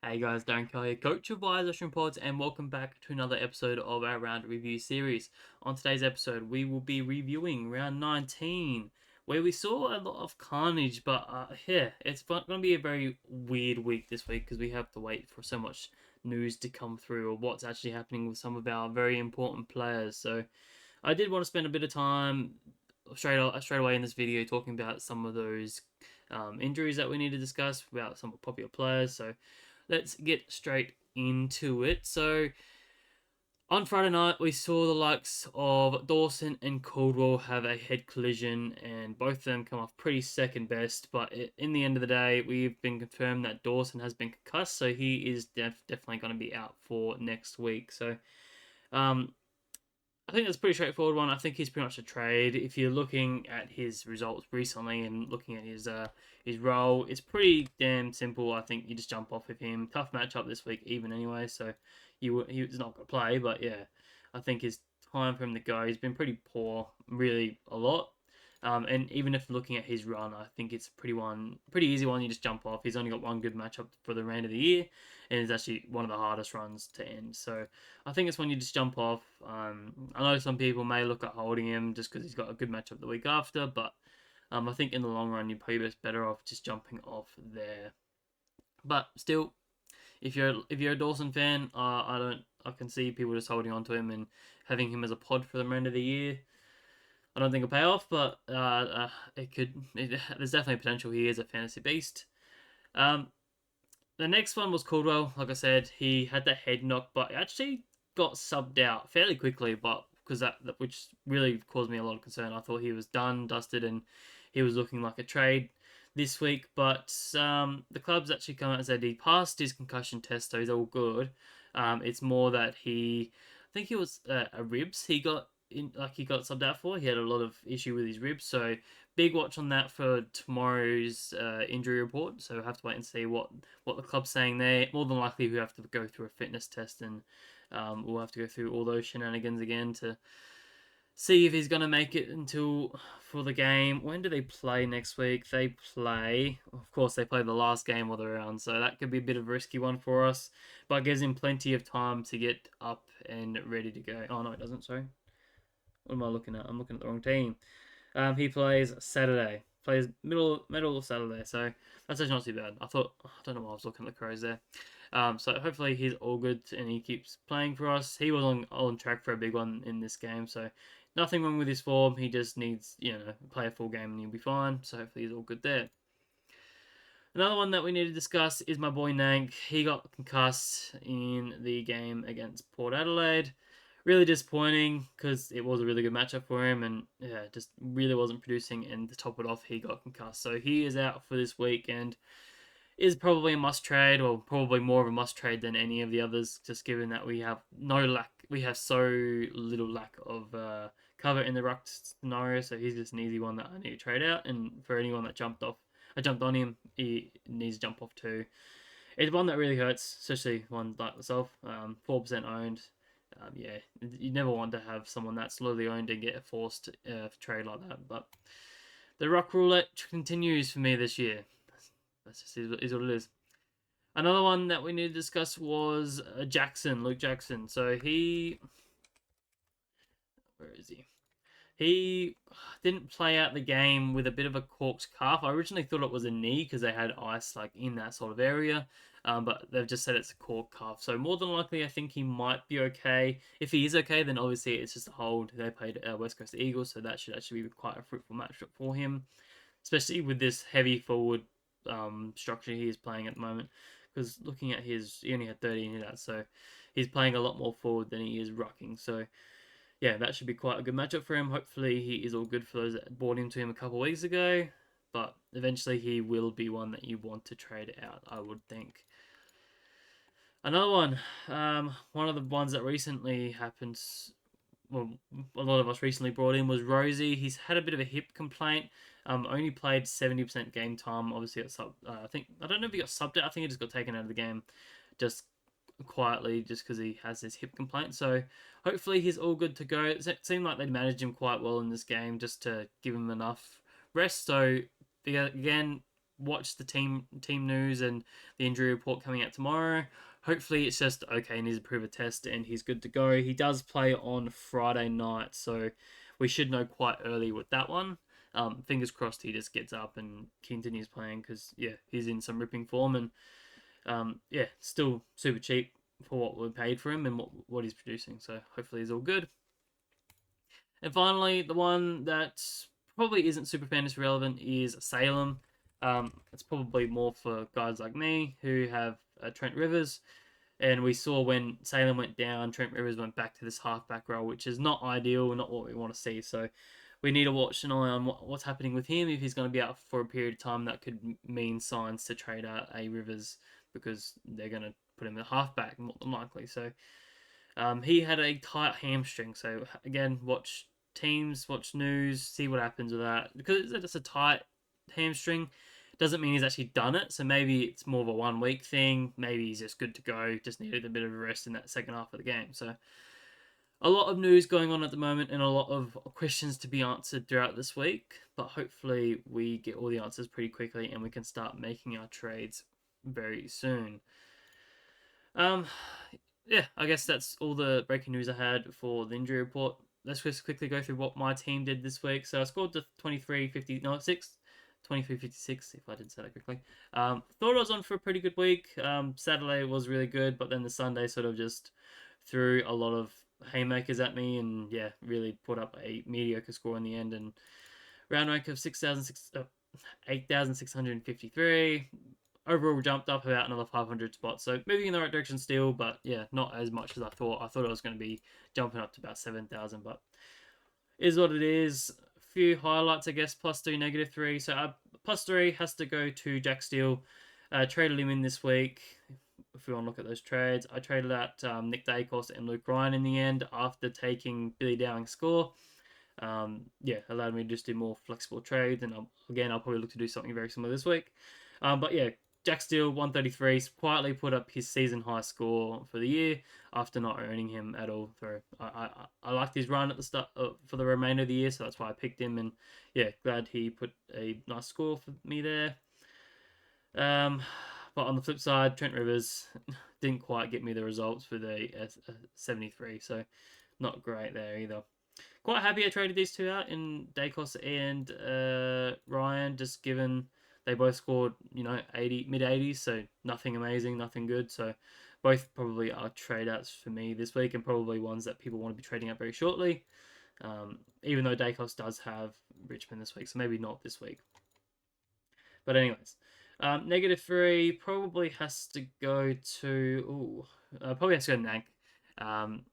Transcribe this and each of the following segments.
Hey guys, Darren Kelly here, coach of Wise Russian Pods, and welcome back to another episode of our round review series. On today's episode, we will be reviewing round 19, where we saw a lot of carnage, but yeah, it's going to be a very weird week this week because we have to wait for so much news to come through or what's actually happening with some of our very important players. So I did want to spend a bit of time straight away in this video talking about some of those injuries that we need to discuss about some popular players. So let's get straight into it. So on Friday night, we saw the likes of Dawson and Caldwell have a head collision, and both of them come off pretty second best. But in the end of the day, we've been confirmed that Dawson has been concussed, so he is definitely going to be out for next week. So um, I think that's a pretty straightforward one. I think he's pretty much a trade. If you're looking at his results recently and looking at his role, it's pretty damn simple. I think you just jump off with him. Tough matchup this week, even anyway. So he's not going to play, but yeah, I think it's time for him to go. He's been pretty poor, really a lot. And even if looking at his run, I think it's pretty easy one. You just jump off. He's only got one good matchup for the remainder of the year, and it's actually one of the hardest runs to end. So I think it's when you just jump off. I know some people may look at holding him just because he's got a good matchup the week after, but I think in the long run you're probably better off just jumping off there. But still, if you're a Dawson fan, I can see people just holding on to him and having him as a pod for the remainder of the year. I don't think it'll pay off, but it could. There's definitely potential. He is a fantasy beast. Um, the next one was Caldwell. Like I said, he had that head knock, but actually got subbed out fairly quickly. But because that which really caused me a lot of concern. I thought he was done, dusted, and he was looking like a trade this week. But the club's actually come out and said he passed his concussion test, so he's all good. It's more that I think he was a ribs. He got subbed out for. He had a lot of issue with his ribs, so big watch on that for tomorrow's injury report. So we'll have to wait and see what the club's saying there. More than likely, we have to go through a fitness test, and we'll have to go through all those shenanigans again to see if he's going to make it until for the game. When do they play next week? They play, of course, they play the last game of the round, so that could be a bit of a risky one for us, but it gives him plenty of time to get up and ready to go. Oh no, it doesn't. Sorry. What am I looking at? I'm looking at the wrong team. He plays Saturday. Plays middle of Saturday. So that's actually not too bad. I don't know why I was looking at the Crows there. So hopefully he's all good and he keeps playing for us. He was on track for a big one in this game. So nothing wrong with his form. He just needs, play a full game and he'll be fine. So hopefully he's all good there. Another one that we need to discuss is my boy Nank. He got concussed in the game against Port Adelaide. Really disappointing because it was a really good matchup for him, and yeah, just really wasn't producing. And to top it off, he got concussed, so he is out for this week and is probably a must trade, or probably more of a must trade than any of the others. Just given that we have so little lack of cover in the ruck scenario, so he's just an easy one that I need to trade out. And for anyone that jumped on him, he needs to jump off too. It's one that really hurts, especially one like myself, 4% owned. Yeah, you never want to have someone that's slowly owned and get a forced trade like that. But the ruck roulette continues for me this year. That's just is what it is. Another one that we need to discuss was Luke Jackson. So where is he? He didn't play out the game with a bit of a corked calf. I originally thought it was a knee because they had ice like in that sort of area, but they've just said it's a corked calf. So more than likely, I think he might be okay. If he is okay, then obviously it's just a hold. They played West Coast Eagles, so that should actually be quite a fruitful matchup for him, especially with this heavy forward structure he is playing at the moment. Because looking at he only had 13 hit outs, so he's playing a lot more forward than he is rucking. So yeah, that should be quite a good matchup for him. Hopefully, he is all good for those that bought into him a couple of weeks ago. But eventually, he will be one that you want to trade out, I would think. Another one of the ones that recently happened, well, a lot of us recently brought in was Rosie. He's had a bit of a hip complaint. Only played 70% game time. Obviously, I don't know if he got subbed out. I think he just got taken out of the game, just quietly, just because he has this hip complaint. So hopefully he's all good to go. It seemed like they managed him quite well in this game, just to give him enough rest. So again, watch the team news and the injury report coming out tomorrow. Hopefully, it's just okay. He needs to prove a test, and he's good to go. He does play on Friday night, so we should know quite early with that one. Fingers crossed he just gets up and continues playing because yeah, he's in some ripping form and yeah, still super cheap for what we paid for him and what he's producing. So hopefully he's all good. And finally, the one that probably isn't super fantasy relevant is Salem. It's probably more for guys like me who have Trent Rivers. And we saw when Salem went down, Trent Rivers went back to this halfback role, which is not ideal, not what we want to see. So we need to watch an eye on what's happening with him. If he's going to be out for a period of time, that could mean signs to trade out a Rivers because they're going to put him at halfback more than likely. So he had a tight hamstring. So again, watch teams, watch news, see what happens with that. Because it's a tight hamstring, doesn't mean he's actually done it. So maybe it's more of a 1 week thing. Maybe he's just good to go. Just needed a bit of a rest in that second half of the game. So a lot of news going on at the moment and a lot of questions to be answered throughout this week. But hopefully we get all the answers pretty quickly and we can start making our trades very soon. Yeah, I guess that's all the breaking news I had for the injury report. Let's just quickly go through what my team did this week. So I scored the 23-50, no, 23-56, if I did say that quickly. Thought I was on for a pretty good week. Saturday was really good, but then the Sunday sort of just threw a lot of haymakers at me and, yeah, really put up a mediocre score in the end. And round rank of 8,653. Overall jumped up about another 500 spots, so moving in the right direction still, but yeah, not as much as I thought. I thought I was going to be jumping up to about 7,000, but is what it is. A few highlights, I guess, +3, -3. So +3 has to go to Jack Steele. Traded him in this week. If we want to look at those trades, I traded out Nick Dacos and Luke Ryan in the end after taking Billy Dowling's score. Yeah, allowed me to just do more flexible trades, and I'll probably look to do something very similar this week. But yeah, Jack Steele, 133, quietly put up his season high score for the year after not earning him at all. So I liked his run at the start for the remainder of the year, so that's why I picked him. And yeah, glad he put a nice score for me there. But on the flip side, Trent Rivers didn't quite get me the results for the 73, so not great there either. Quite happy I traded these two out in Dacos and Ryan, just given they both scored, 80 mid 80s, so nothing amazing, nothing good. So both probably are trade outs for me this week, and probably ones that people want to be trading out very shortly. Even though Dacos does have Richmond this week, so maybe not this week. But anyways, -3 probably has to go to probably has to go to Nank.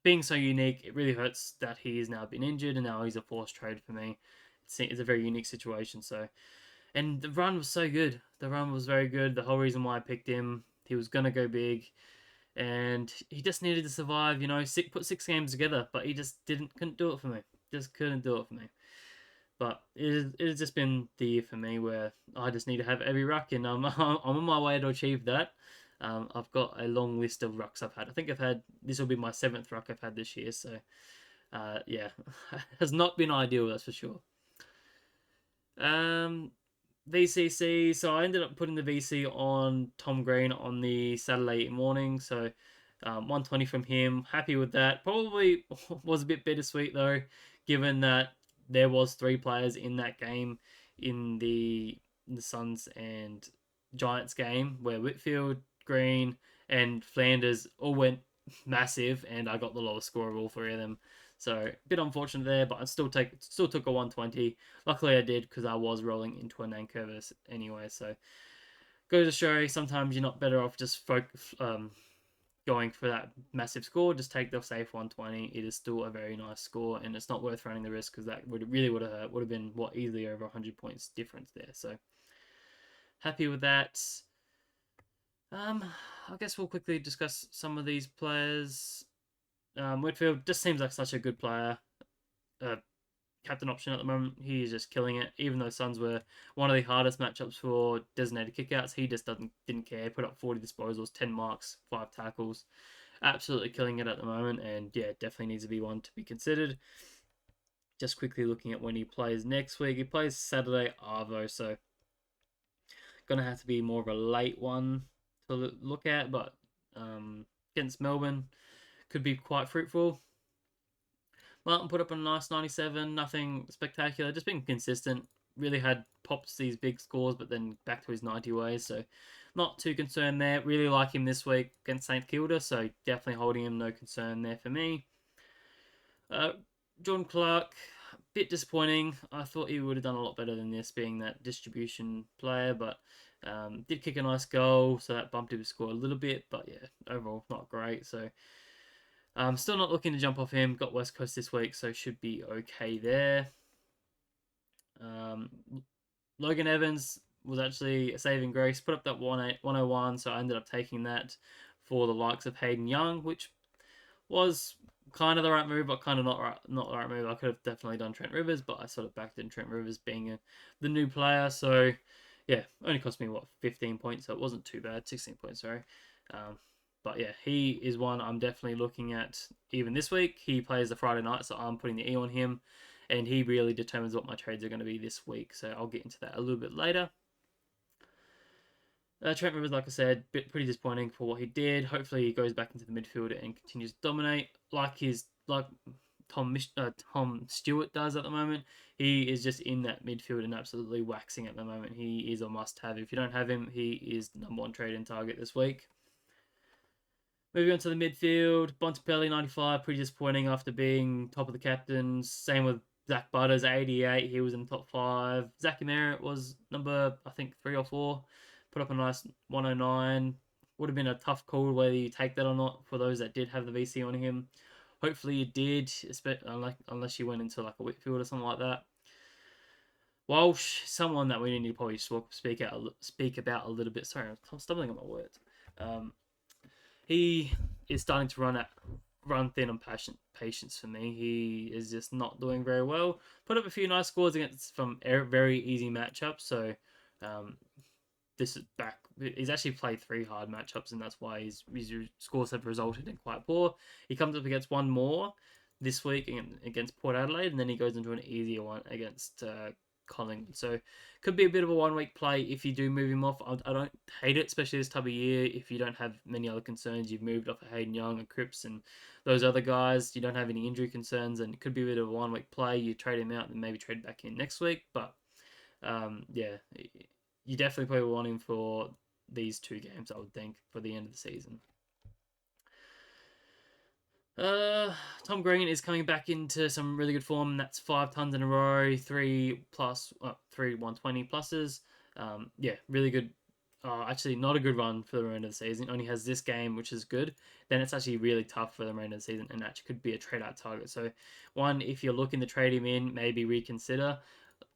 Being so unique, it really hurts that he has now been injured and now he's a forced trade for me. It's a very unique situation. So, and the run was so good. The run was very good. The whole reason why I picked him, he was gonna go big, and he just needed to survive. Put 6 games together, but he just couldn't do it for me. Just couldn't do it for me. But it has just been the year for me where I just need to have every ruck, and I'm on my way to achieve that. I've got a long list of rucks I've had. I think this will be my 7th ruck I've had this year. So, yeah, has not been ideal, that's for sure. VCC. So I ended up putting the VC on Tom Green on the Saturday morning. So, 120 from him. Happy with that. Probably was a bit bittersweet though, given that there was 3 players in that game in the Suns and Giants game where Whitfield, Green, and Flanders all went massive, and I got the lowest score of all 3 of them. So a bit unfortunate there, but I still took a 120. Luckily I did because I was rolling into a Nankervis anyway. So goes to show sometimes you're not better off just going for that massive score. Just take the safe 120. It is still a very nice score, and it's not worth running the risk because that would have hurt. Would have been easily over 100 points difference there. So happy with that. I guess we'll quickly discuss some of these players. Whitfield just seems like such a good player. Captain option at the moment. He's just killing it. Even though Suns were one of the hardest matchups for designated kickouts, he just didn't care. Put up 40 disposals, 10 marks, 5 tackles. Absolutely killing it at the moment, and yeah, definitely needs to be one to be considered. Just quickly looking at when he plays next week. He plays Saturday Arvo, so gonna have to be more of a late one to look at, but against Melbourne could be quite fruitful. Martin put up a nice 97, nothing spectacular, just being consistent. Really had pops these big scores, but then back to his 90 ways, so not too concerned there. Really like him this week against St Kilda, so definitely holding him, no concern there for me. John Clark, bit disappointing. I thought he would have done a lot better than this, being that distribution player, but did kick a nice goal, so that bumped his score a little bit, but yeah, overall not great, so still not looking to jump off him. Got West Coast this week, so should be okay there. Logan Evans was actually a saving grace. Put up that 101, so I ended up taking that for the likes of Hayden Young, which was kind of the right move, but kind of not the right move. I could have definitely done Trent Rivers, but I sort of backed in Trent Rivers being the new player. So yeah, only cost me 15 points, so it wasn't too bad. 16 points, sorry. But yeah, he is one I'm definitely looking at even this week. He plays the Friday night, so I'm putting the E on him, and he really determines what my trades are going to be this week. So I'll get into that a little bit later. Trent Rivers, like I said, pretty disappointing for what he did. Hopefully, he goes back into the midfield and continues to dominate like Tom Stewart does at the moment. He is just in that midfield and absolutely waxing at the moment. He is a must-have. If you don't have him, he is the number one trade in target this week. Moving on to the midfield, Bontempelli 95, pretty disappointing after being top of the captains. Same with Zach Butters 88, he was in the top 5. Zachy Merritt was number, I think, 3 or 4. Put up a nice 109. Would have been a tough call whether you take that or not for those that did have the VC on him. Hopefully you did, unless you went into like a Whitfield or something like that. Walsh, someone that we need to probably speak about a little bit. Sorry, I'm stumbling on my words. He is starting to run thin on patience for me. He is just not doing very well. Put up a few nice scores against from very easy matchups. So this is back. He's actually played 3 hard matchups, and that's why his scores have resulted in quite poor. He comes up against one more this week against Port Adelaide, and then he goes into an easier one against Collingwood. So could be a bit of a 1 week play if you do move him off. I don't hate it, especially this type of year. If you don't have many other concerns, you've moved off of Hayden Young and Cripps and those other guys. You don't have any injury concerns, and it could be a bit of a 1 week play. You trade him out and maybe trade back in next week. But yeah, you definitely probably want him for these 2 games, I would think, for the end of the season. Tom Green is coming back into some really good form. That's 5 tons in a row, 3 120 pluses. Yeah, really good. Actually, not a good run for the remainder of the season. Only has this game, which is good. Then it's actually really tough for the remainder of the season, and actually could be a trade out target. So, one, if you're looking to trade him in, maybe reconsider.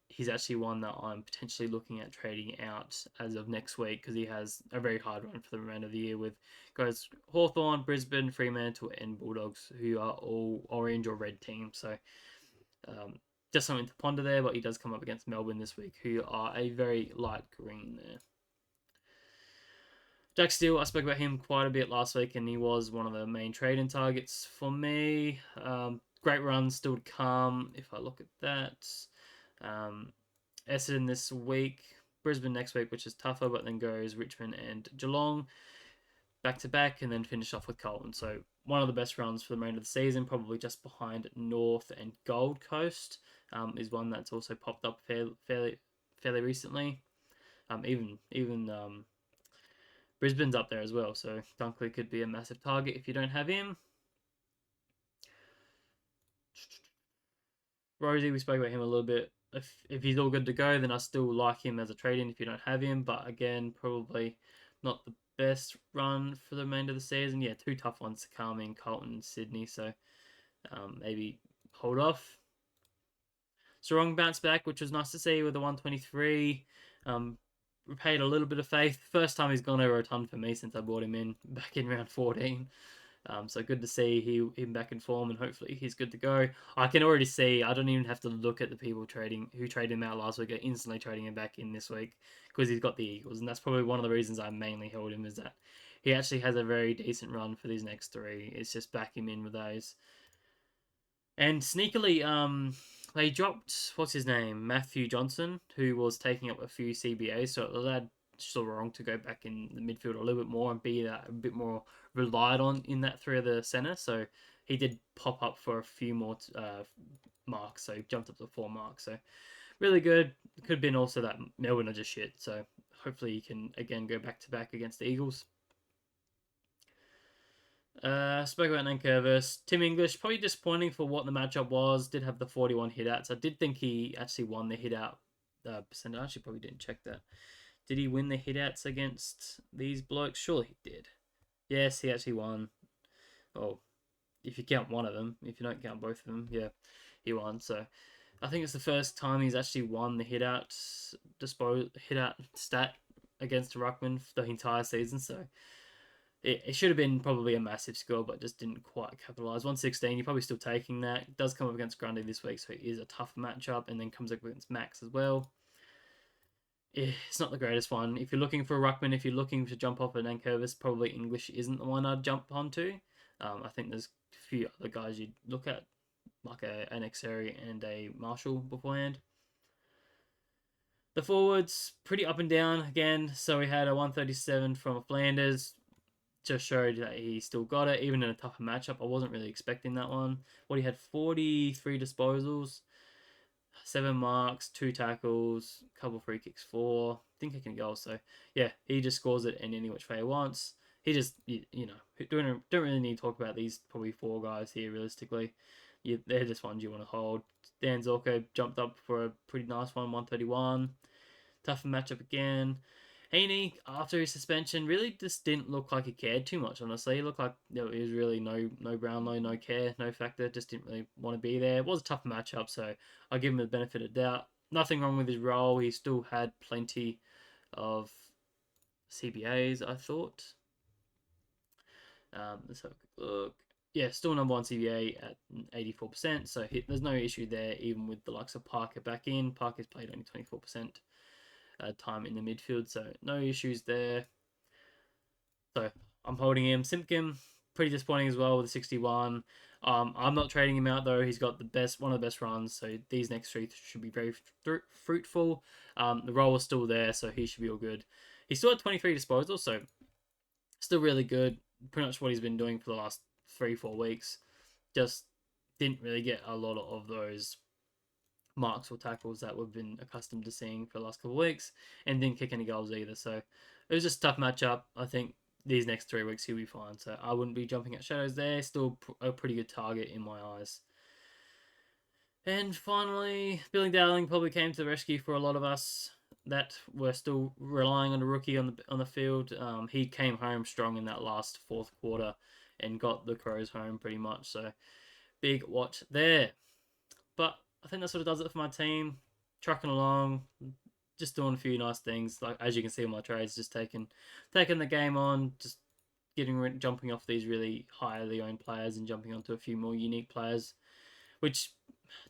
He's actually one that I'm potentially looking at trading out as of next week because he has a very hard run for the remainder of the year with guys Hawthorn, Brisbane, Fremantle, and Bulldogs, who are all orange or red teams. So just something to ponder there, but he does come up against Melbourne this week, who are a very light green there. Jack Steele, I spoke about him quite a bit last week, and he was one of the main trading targets for me. Great run still to come if I look at that. Essendon this week, Brisbane next week, which is tougher, but then goes Richmond and Geelong back to back, and then finish off with Carlton. So one of the best runs for the remainder of the season, probably just behind North and Gold Coast, is one that's also popped up fairly recently. Even Brisbane's up there as well, so Dunkley could be a massive target if you don't have him. Rosie, we spoke about him a little bit. If he's all good to go, then I still like him as a trade-in if you don't have him. But again, probably not the best run for the remainder of the season. Yeah, 2 tough ones to come in, Carlton and Sydney. So maybe hold off. Sarong bounced back, which was nice to see with the 123. Repaid a little bit of faith. First time he's gone over a ton for me since I bought him in back in round 14. So good to see him back in form, and hopefully he's good to go. I can already see, I don't even have to look at the people who traded him out last week are instantly trading him back in this week because he's got the Eagles, and that's probably one of the reasons I mainly held him, is that he actually has a very decent run for these next 3. It's just back him in with those. And sneakily, they dropped, what's his name, Matthew Johnson, who was taking up a few CBAs, so it allowed still wrong to go back in the midfield a little bit more and be a bit more relied on in that three of the centre. So he did pop up for a few more marks, so he jumped up to 4 marks. So really good. Could have been also that Melbourne are just shit. So hopefully he can again go back to back against the Eagles. Spoke about Nankervis. Tim English, probably disappointing for what the matchup was. Did have the 41 hit outs. I did think he actually won the hit out percentage. I actually probably didn't check that. Did he win the hit outs against these blokes? Surely he did. Yes, he actually won. Oh, if you count one of them. If you don't count both of them, yeah, he won. So I think it's the first time he's actually won the hit out stat against a ruckman for the entire season. So it should have been probably a massive score, but just didn't quite capitalise. 116, you're probably still taking that. It does come up against Grundy this week, so it is a tough matchup, and then comes up against Max as well. It's not the greatest one. If you're looking for a ruckman, if you're looking to jump off an Nankervis, probably English isn't the one I'd jump onto. I think there's a few other guys you'd look at, like an Exeri and a Marshall beforehand. The forwards, pretty up and down again. So we had a 137 from Flanders. Just showed that he still got it, even in a tougher matchup. I wasn't really expecting that one. He had 43 disposals, 7 marks, 2 tackles, couple free kicks, 4. I think he can go. So yeah, he just scores it in any which way he wants. He just, don't really need to talk about these probably 4 guys here realistically. They're just ones you want to hold. Dan Zorko jumped up for a pretty nice one, 131. Tougher matchup again. Heaney, after his suspension, really just didn't look like he cared too much, honestly. He looked like there was really no Brownlow, no care, no factor. Just didn't really want to be there. It was a tough matchup, so I'll give him the benefit of doubt. Nothing wrong with his role. He still had plenty of CBAs, I thought. Let's have a quick look. Yeah, still number 1 CBA at 84%, so there's no issue there, even with the likes of Parker back in. Parker's played only 24%. Time in the midfield, so no issues there. So I'm holding him. Simpkin, pretty disappointing as well with a 61. I'm not trading him out though. He's got one of the best runs, so these next 3 should be very fruitful. The role is still there, so he should be all good. He still had 23 disposals, so still really good. Pretty much what he's been doing for the last 3-4 weeks. Just didn't really get a lot of those marks or tackles that we've been accustomed to seeing for the last couple of weeks, and didn't kick any goals either. So it was just a tough matchup. I think these next 3 weeks he'll be fine. So I wouldn't be jumping at shadows there. Still a pretty good target in my eyes. And finally, Billy Dowling probably came to the rescue for a lot of us that were still relying on a rookie on the field. He came home strong in that last 4th quarter and got the Crows home pretty much. So big watch there. But I think that sort of does it for my team. Trucking along, just doing a few nice things. Like as you can see in my trades, just taking the game on, just jumping off these really highly owned players and jumping onto a few more unique players, which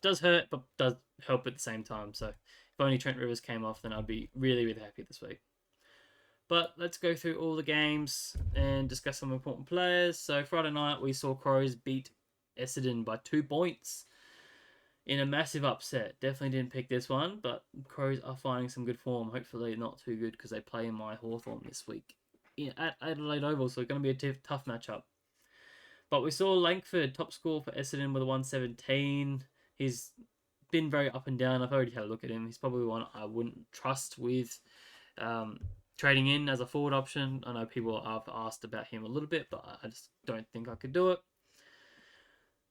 does hurt but does help at the same time. So if only Trent Rivers came off, then I'd be really, really happy this week. But let's go through all the games and discuss some important players. So Friday night we saw Crows beat Essendon by 2 points in a massive upset. Definitely didn't pick this one, but Crows are finding some good form. Hopefully not too good because they play in my Hawthorn this week at Adelaide Oval, so it's going to be a tough matchup. But we saw Langford top score for Essendon with a 117. He's been very up and down. I've already had a look at him. He's probably one I wouldn't trust with trading in as a forward option. I know people have asked about him a little bit, but I just don't think I could do it.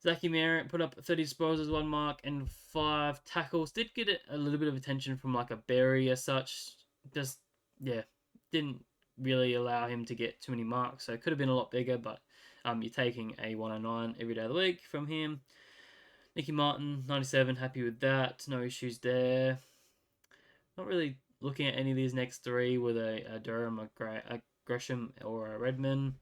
Zachy Merritt put up 30 disposals, 1 mark, and 5 tackles. Did get a little bit of attention from like a Berry as such. Just, didn't really allow him to get too many marks. So it could have been a lot bigger, but you're taking a 109 every day of the week from him. Nicky Martin, 97, happy with that. No issues there. Not really looking at any of these next 3 with a Durham, a Gresham, or a Redmond.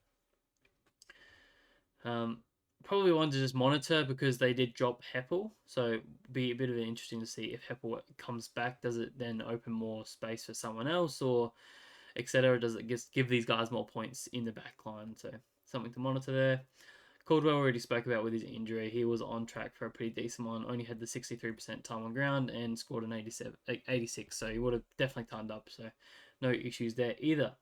Probably one to just monitor because they did drop Heppel, so be a bit of interesting to see if Heppel comes back. Does it then open more space for someone else, or etc.? Does it just give these guys more points in the back line? So something to monitor there. Caldwell already spoke about with his injury. He was on track for a pretty decent one. Only had the 63% time on ground and scored an 86, so he would have definitely turned up. So no issues there either.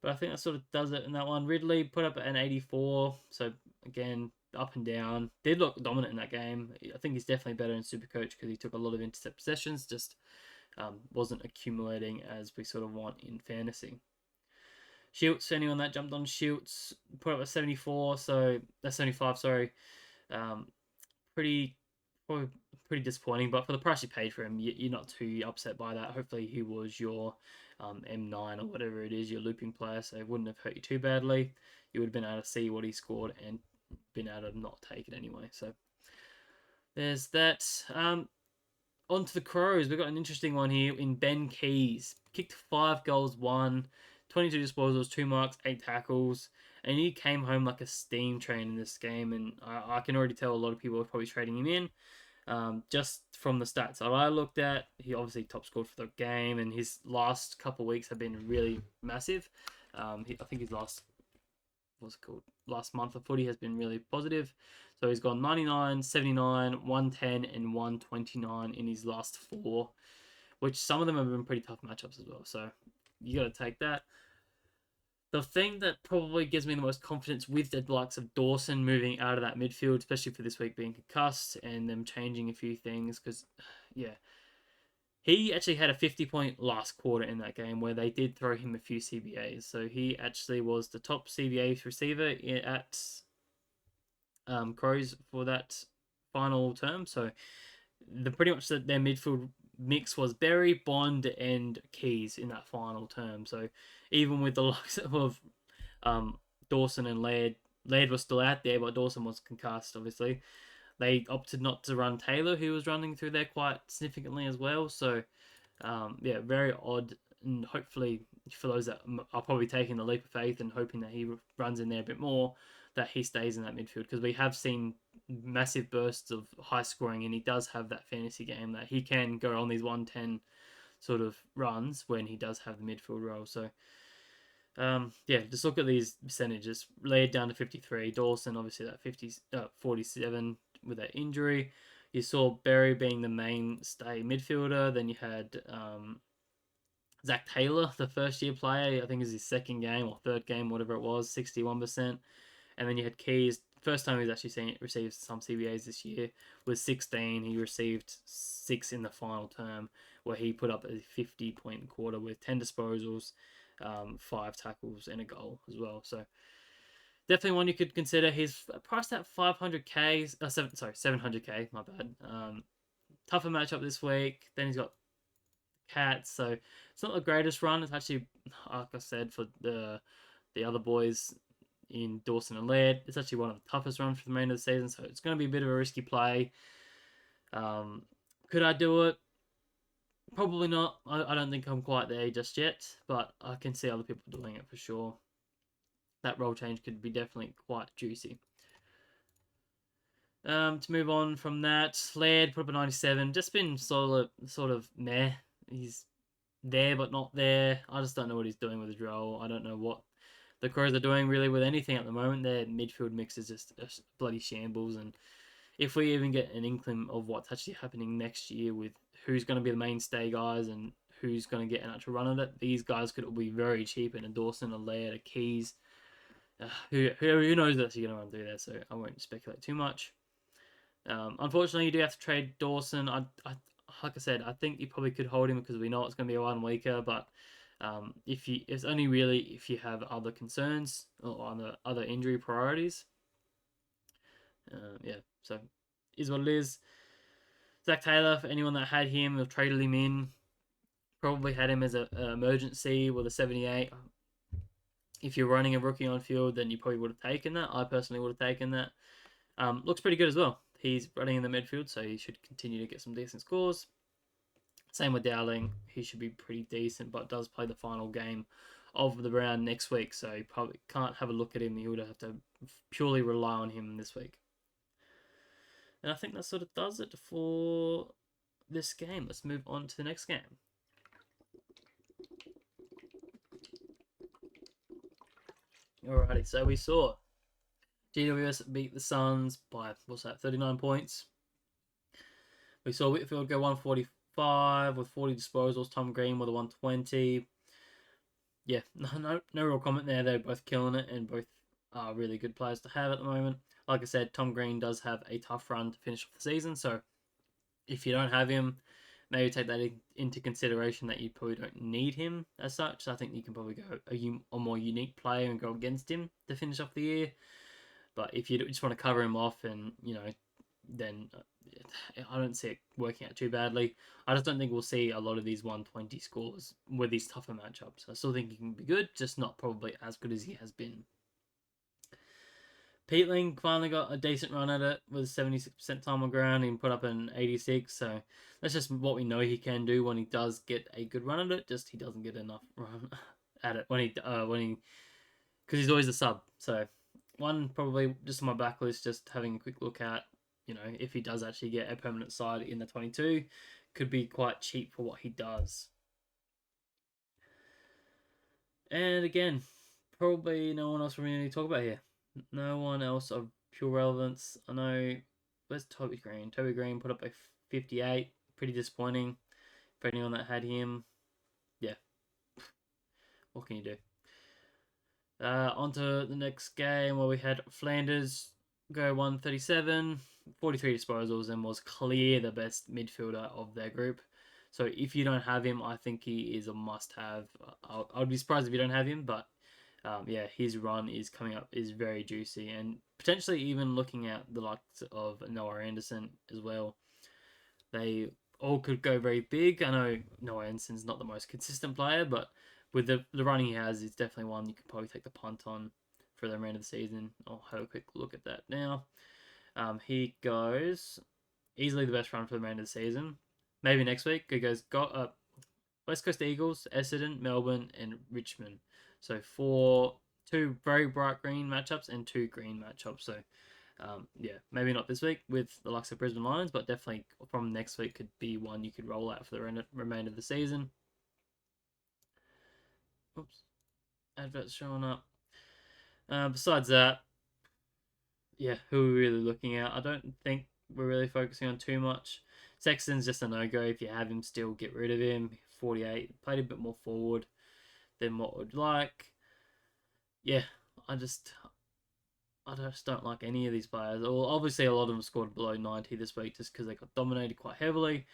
But I think that sort of does it in that one. Ridley put up an 84, so again, up and down. Did look dominant in that game. I think he's definitely better in Supercoach because he took a lot of intercept possessions, just wasn't accumulating as we sort of want in fantasy. Shields, anyone that jumped on Shields, put up a 74, so that's 75, sorry. Pretty probably pretty disappointing, but for the price you paid for him, you're not too upset by that. Hopefully he was your M9 or whatever it is, your looping player, so it wouldn't have hurt you too badly. You would have been able to see what he scored and been able to not take it anyway. So there's that. On to the Crows. We've got an interesting one here in Ben Keys. Kicked 5 goals, 22 disposals, 2 marks, 8 tackles, and he came home like a steam train in this game. And I can already tell a lot of people are probably trading him in. Just from the stats that I looked at, he obviously top scored for the game, and his last couple of weeks have been really massive. I think his last month of footy has been really positive. So he's gone 99, 79, 110, and 129 in his last 4, which some of them have been pretty tough matchups as well. So you got to take that. The thing that probably gives me the most confidence with the likes of Dawson moving out of that midfield, especially for this week being concussed and them changing a few things, because, yeah, he actually had a 50-point last quarter in that game where they did throw him a few CBAs. So he actually was the top CBA receiver at Crows for that final term. So pretty much their midfield mix was Berry, Bond, and Keys in that final term. So even with the likes of Dawson and Laird was still out there, but Dawson was concussed, obviously. They opted not to run Taylor, who was running through there quite significantly as well. So, yeah, very odd. And hopefully, for those that are probably taking the leap of faith and hoping that he runs in there a bit more, that he stays in that midfield. Because we have seen massive bursts of high scoring, and he does have that fantasy game that he can go on these 110 sort of runs when he does have the midfield role. So, yeah, just look at these percentages. Laid down to 53. Dawson, obviously, that 47 with that injury. You saw Berry being the mainstay midfielder. Then you had Zach Taylor, the first-year player. I think it was his second game or third game, whatever it was, 61%. And then you had Keys. First time he's actually received some CBAs this year was 16. He received 6 in the final term, where he put up a 50-point quarter with 10 disposals, 5 tackles, and a goal as well. So definitely one you could consider. He's priced at 500k. 700k. My bad. Tougher matchup this week. Then he's got Cats, so it's not the greatest run. It's actually, like I said, for the other boys in Dawson and Laird, it's actually one of the toughest runs for the remainder of the season. So it's going to be a bit of a risky play. Could I do it? Probably not. I don't think I'm quite there just yet, but I can see other people doing it for sure. That role change could be definitely quite juicy. To move on from that, Laird put up a 97. Just been sort of meh. He's there but not there. I just don't know what he's doing with his role. I don't know what the Crows are doing really with anything at the moment. Their midfield mix is just a bloody shambles. And if we even get an inkling of what's actually happening next year with who's going to be the mainstay guys and who's going to get an actual run of it, these guys could all be very cheap. And a Dawson, a Laird, a Keys. Who knows that's going to run through there, so I won't speculate too much. Unfortunately, you do have to trade Dawson. Like I said, I think you probably could hold him because we know it's going to be a 1 weeker, but it's only really if you have other concerns or other injury priorities. Yeah, so is what it is. Zach Taylor, for anyone that had him or traded him in, probably had him as an emergency with a 78. If you're running a rookie on field, then you probably would have taken that. I personally would have taken that. Looks pretty good as well. He's running in the midfield, so he should continue to get some decent scores. Same with Dowling. He should be pretty decent, but does play the final game of the round next week, so you probably can't have a look at him. You would have to purely rely on him this week. And I think that sort of does it for this game. Let's move on to the next game. Alrighty, so we saw GWS beat the Suns by, 39 points. We saw Whitfield go 145 with 40 disposals. Tom Green with a 120. yeah, no real comment there. They're both killing it and both are really good players to have at the moment. Like I said, Tom Green does have a tough run to finish off the season, so if you don't have him, maybe take that into consideration that you probably don't need him as such. So I think you can probably go a more unique player and go against him to finish off the year. But if you just want to cover him off and, then I don't see it working out too badly. I just don't think we'll see a lot of these 120 scores with these tougher matchups. I still think he can be good, just not probably as good as he has been. Peatling finally got a decent run at it with 76% time on ground and put up an 86. So that's just what we know he can do when he does get a good run at it. Just he doesn't get enough run at it when he because he's always a sub. So one probably just on my backlist, just having a quick look at, if he does actually get a permanent side in the 22, could be quite cheap for what he does. And again, probably no one else we really need to talk about here. No one else of pure relevance. I know. Where's Toby Green? Toby Green put up a 58. Pretty disappointing for anyone that had him. Yeah. What can you do? On to the next game where we had Flanders go 137, 43 disposals, and was clear the best midfielder of their group. So if you don't have him, I think he is a must-have. I'd be surprised if you don't have him, but yeah, his run is coming up is very juicy, and potentially even looking at the likes of Noah Anderson as well. They all could go very big. I know Noah Anderson's not the most consistent player, but with the run he has, it's definitely one you could probably take the punt on for the remainder of the season. I'll have a quick look at that now. He goes easily the best run for the remainder of the season. Maybe next week he goes got West Coast Eagles, Essendon, Melbourne, and Richmond. So two very bright green matchups and two green matchups. So yeah, maybe not this week with the likes of Brisbane Lions, but definitely from next week could be one you could roll out for the remainder of the season. Oops, adverts showing up. Besides that, yeah, who are we really looking at? I don't think we're really focusing on too much. Sexton's just a no-go. If you have him still, get rid of him. 48, played a bit more forward than what we'd like. Yeah, I just don't like any of these players. Well, obviously, a lot of them scored below 90 this week just because they got dominated quite heavily.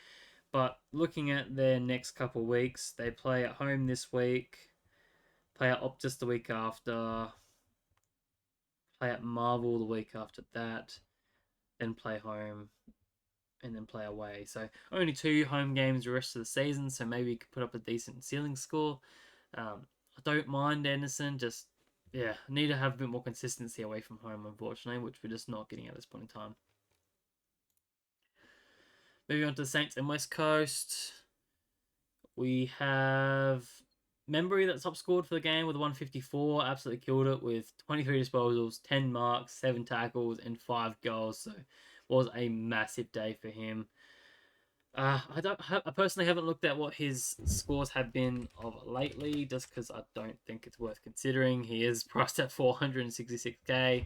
But looking at their next couple of weeks, they play at home this week, play at Optus the week after, play at Marvel the week after that, then play home, and then play away. So only 2 home games the rest of the season, so maybe you could put up a decent ceiling score. I don't mind Anderson, just yeah, need to have a bit more consistency away from home, unfortunately, which we're just not getting at this point in time. Moving on to the Saints and West Coast. We have Membry that top scored for the game with 154. Absolutely killed it with 23 disposals, 10 marks, 7 tackles, and 5 goals. So was a massive day for him. I personally haven't looked at what his scores have been of lately, just because I don't think it's worth considering. He is priced at 466k.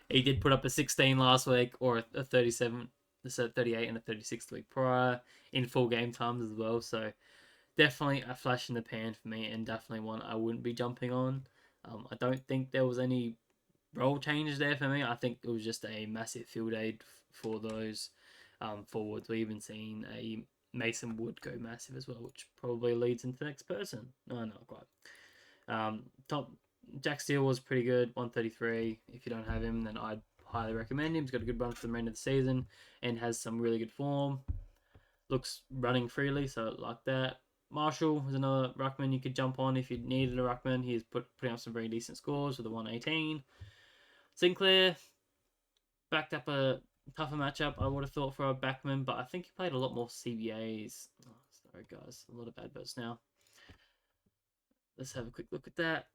He did put up a 16 last week, or a 37, so 38 and a 36 the week prior in full game times as well. So definitely a flash in the pan for me, and definitely one I wouldn't be jumping on. I don't think there was any role changes there for me. I think it was just a massive field aid for those forwards. We even seen a Mason Wood go massive as well, which probably leads into the next person. No, not quite. Top Jack Steele was pretty good, 133. If you don't have him, then I'd highly recommend him. He's got a good run for the remainder of the season and has some really good form. Looks running freely, so I like that. Marshall is another ruckman you could jump on if you needed a ruckman. He's putting up some very decent scores with a 118. Sinclair backed up a tougher matchup, I would have thought, for a backman, but I think he played a lot more CBAs. Oh, sorry, guys. A lot of adverts now. Let's have a quick look at that.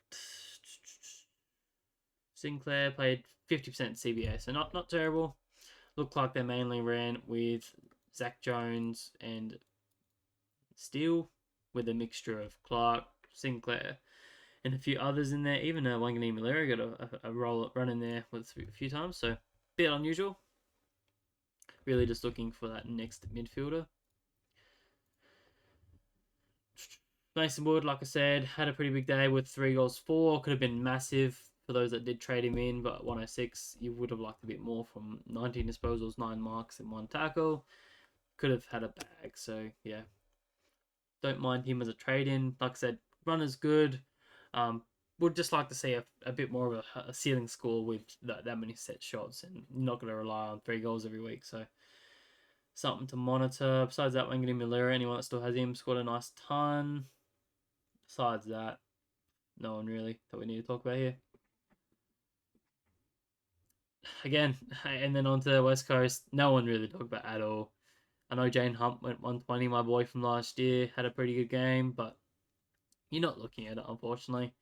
Sinclair played 50% CBA, so not terrible. Looked like they mainly ran with Zach Jones and Steele, with a mixture of Clark, Sinclair, and a few others in there. Even Wangani Malera got a run in there with a few times, so a bit unusual. Really just looking for that next midfielder. Mason Wood, like I said, had a pretty big day with 3 goals, 4. Could have been massive for those that did trade him in, but 106, you would have liked a bit more from 19 disposals, 9 marks, and 1 tackle. Could have had a bag, so yeah. Don't mind him as a trade in. Like I said, runner's good. Would just like to see a bit more of a ceiling score with that many set shots, and not going to rely on 3 goals every week, so something to monitor. Besides that, Wangani Milera, anyone that still has him, scored a nice ton. Besides that, no one really that we need to talk about here. Again, and then on to the West Coast, no one really talked about at all. I know Jane Hunt went 120, my boy from last year, had a pretty good game, but you're not looking at it, unfortunately.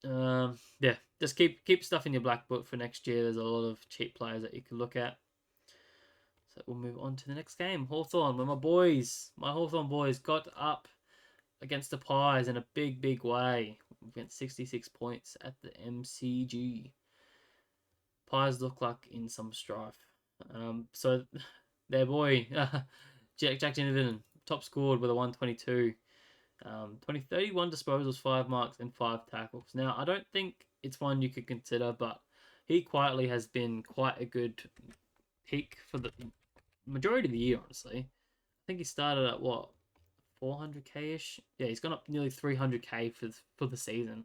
Yeah, just keep stuff in your black book for next year. There's a lot of cheap players that you can look at. So we'll move on to the next game. Hawthorn, where my Hawthorn boys got up against the Pies in a big way. Went 66 points at the MCG. Pies look like in some strife. So their boy, Jack Ginnivan, top scored with a 122. 31 disposals, 5 marks, and 5 tackles. Now, I don't think it's one you could consider, but he quietly has been quite a good pick for the majority of the year, honestly. I think he started at what, 400k ish? Yeah, he's gone up nearly 300k for the season.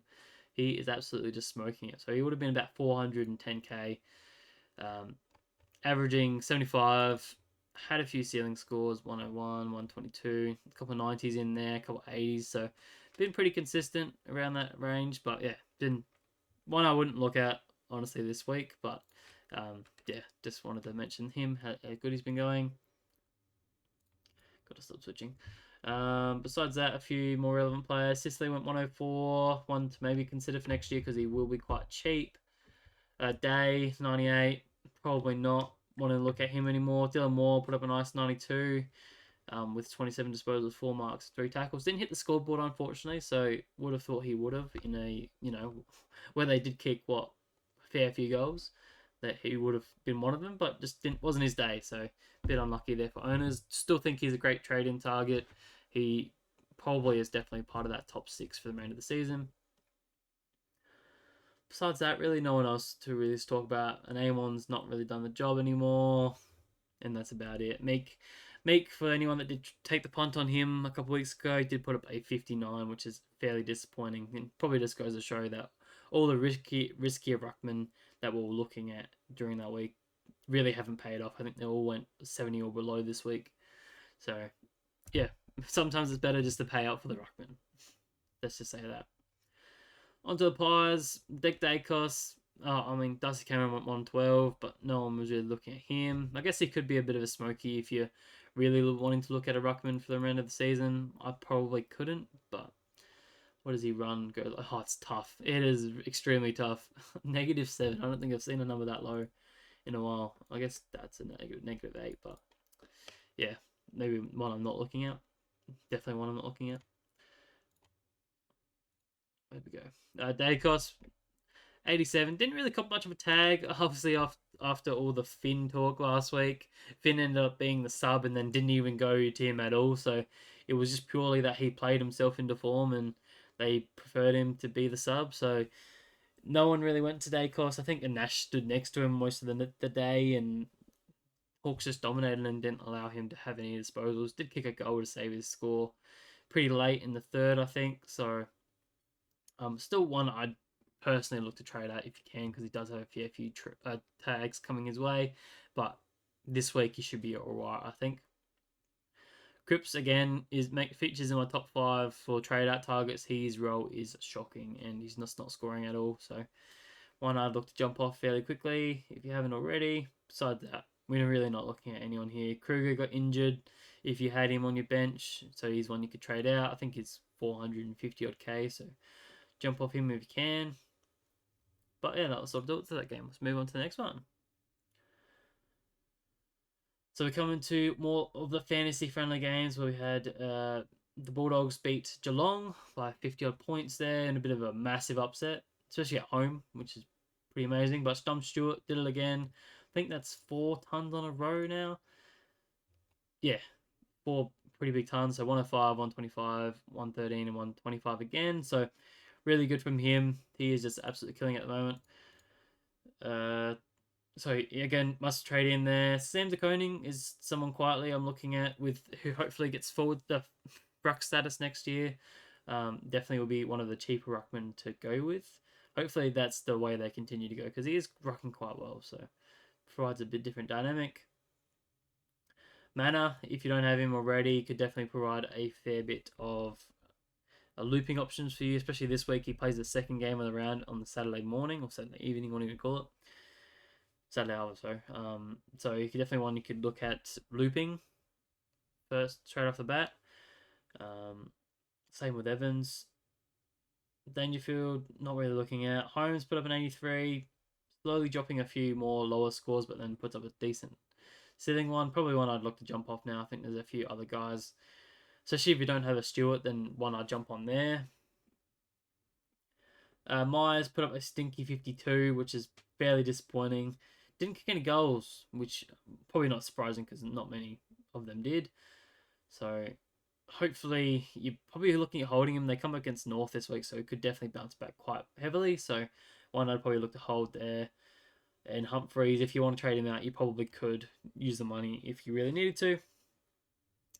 He is absolutely just smoking it. So he would have been about 410k, averaging 75. Had a few ceiling scores, 101, 122, a couple of 90s in there, a couple of 80s. So been pretty consistent around that range. But yeah, been one I wouldn't look at honestly this week. But yeah, just wanted to mention him, how good he's been going. Got to stop switching. Besides that, a few more relevant players. Sicily went 104, one to maybe consider for next year because he will be quite cheap. Day 98, probably not want to look at him anymore. Dylan Moore put up a nice 92 with 27 disposals, 4 marks, 3 tackles. Didn't hit the scoreboard unfortunately, so would have thought he would have in a where they did kick a fair few goals, that he would have been one of them, but just wasn't his day. So a bit unlucky there for owners. Still think he's a great trade-in target. He probably is definitely part of that top 6 for the remainder of the season. Besides that, really no one else to really talk about. And A1's not really done the job anymore, and that's about it. Meek, for anyone that did take the punt on him a couple weeks ago, he did put up a 59, which is fairly disappointing. And probably just goes to show that all the riskier ruckmen that we were looking at during that week really haven't paid off. I think they all went 70 or below this week. So, yeah, sometimes it's better just to pay out for the ruckman. Let's just say that. Onto the Pies, Dick Dacos. Darcy Cameron went 112, but no one was really looking at him. I guess he could be a bit of a smoky if you're really wanting to look at a ruckman for the remainder of the season. I probably couldn't, but what does he run? Go? Oh, it's tough. It is extremely tough. -7. I don't think I've seen a number that low in a while. I guess that's a -8, but yeah, maybe one I'm not looking at. Definitely one I'm not looking at. There we go. Dacos, 87. Didn't really cop much of a tag, obviously, after all the Finn talk last week. Finn ended up being the sub and then didn't even go to him at all. So it was just purely that he played himself into form and they preferred him to be the sub. So no one really went to Dacos. I think Nash stood next to him most of the day, and Hawks just dominated and didn't allow him to have any disposals. Did kick a goal to save his score pretty late in the third, I think. So still one I'd personally look to trade at if you can, because he does have a fair few tags coming his way. But this week he should be alright, I think. Cripps again features in my top 5 for trade out targets. His role is shocking and he's just not scoring at all. So one I'd look to jump off fairly quickly if you haven't already. Besides that, we're really not looking at anyone here. Kruger got injured if you had him on your bench, so he's one you could trade out. I think he's 450 odd K, so jump off him if you can. But yeah, that'll sort of do it to that game. Let's move on to the next one. So we're coming to more of the fantasy-friendly games where we had the Bulldogs beat Geelong by 50 odd points there, and a bit of a massive upset, especially at home, which is pretty amazing. But Stump Stewart did it again. I think that's 4 tons on a row now. Yeah, 4 pretty big tons. So 105, 125, 113, and 125 again. So really good from him. He is just absolutely killing it at the moment. So again, must trade in there. Sam de Koning is someone quietly I'm looking at with who hopefully gets forward the ruck status next year. Definitely will be one of the cheaper ruckmen to go with. Hopefully that's the way they continue to go because he is rucking quite well. So provides a bit different dynamic. Mana, if you don't have him already, could definitely provide a fair bit of looping options for you, especially this week. He plays the second game of the round on the Saturday morning or Saturday evening, whatever you call it. Saturday hour, sorry. So you could definitely one you could look at looping first, straight off the bat. Same with Evans. Dangerfield, not really looking at. Holmes put up an 83, slowly dropping a few more lower scores, but then puts up a decent sitting one. Probably one I'd look to jump off now. I think there's a few other guys, especially if you don't have a Stewart, then one I'd jump on there. Myers put up a stinky 52, which is fairly disappointing. Didn't kick any goals, which probably not surprising because not many of them did. So hopefully you're probably looking at holding him. They come against North this week, so it could definitely bounce back quite heavily. So one I'd probably look to hold there. And Humphreys, if you want to trade him out, you probably could use the money if you really needed to.